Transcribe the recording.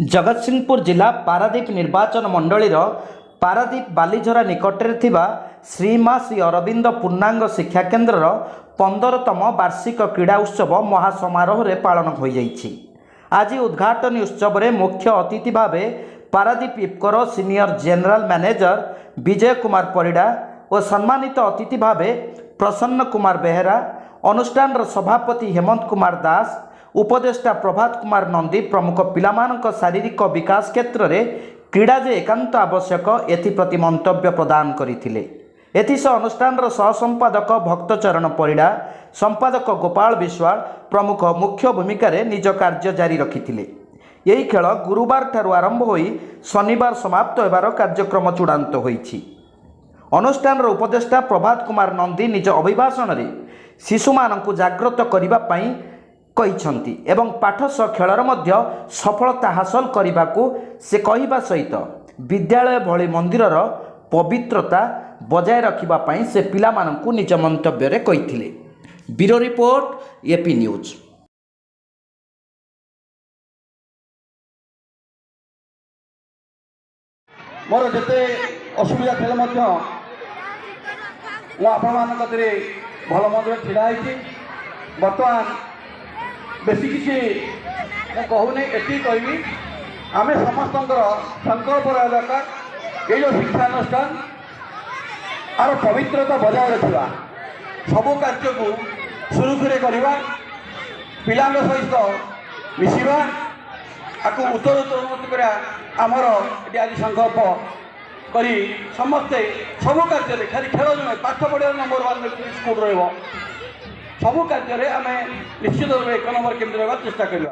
जगतसिंहपुर जिला पारादीप निर्वाचन मंडलीर पारादीप बालीझरा निकटरे थिबा श्रीमा श्री अरविंद पूर्णांग शिक्षा केन्द्रर 15तम वार्षिक क्रीड़ा उत्सव महासमारोह रे पालन हो जाइछि। आज उद्घाटन उत्सव रे मुख्य अतिथि भावे Paradip इफ्कोर senior general manager Vijay Kumar Parida और सम्मानित अतिथि भावे प्रसन्न कुमार बेहेरा, अनुष्ठान सभापति हेमंत कुमार दास, उपदेष्टा प्रभात कुमार नंदी प्रमुख पिलामानक शारीरिक विकास क्षेत्र में क्रीड़ा जे एकांत आवश्यक एप्रति मंतव्य प्रदान करथिले। एथिसह अनुष्ठान सहसंपादक भक्तचरण परिड़ा, संपादक गोपाल विश्वाल प्रमुख मुख्य भूमिका निज कार्य जारी रखिथिले। यही खेल गुरुवार ठारू आरंभ होई शनिवार समाप्त होबार कार्यक्रम चूड़ांत होईछि। अनुष्ठान उपदेष्टा प्रभात कुमार नंदी निज अभिभाषण में शिशु मानक जागृत करने कहिछंती एवं पाठ सह खेलर मध्य सफलता हासिल करने को से कहवा सहित विद्यालय भली मंदिरर पवित्रता बजाय रखिबा पई से पिला मानकु निज मंतव्य रे कहिथिले। Bureau report AP News. मोर जते असुविधा थे मु आपण भल मंदिर छिड़ा होती बर्तमान बेसी किसी कहूनी एति कहबी आम समस्त संकल्प रहा दरकार ये जो शिक्षानुष्ठान आर पवित्रता बजाय रखा सबू कार्य को सुरुखुरे करवा पिला सहित मिसवा आपको उत्तरोत्तर करा आमर ये आज संकल्प करी समस्ते सबू कार्य खाली खेल नुहे पाठ पढ़ा नंबर 1 स्कूल रहा सबू कार्य आम निश्चित भाव 1 नंबर केन्द्र चेष्टा करवा।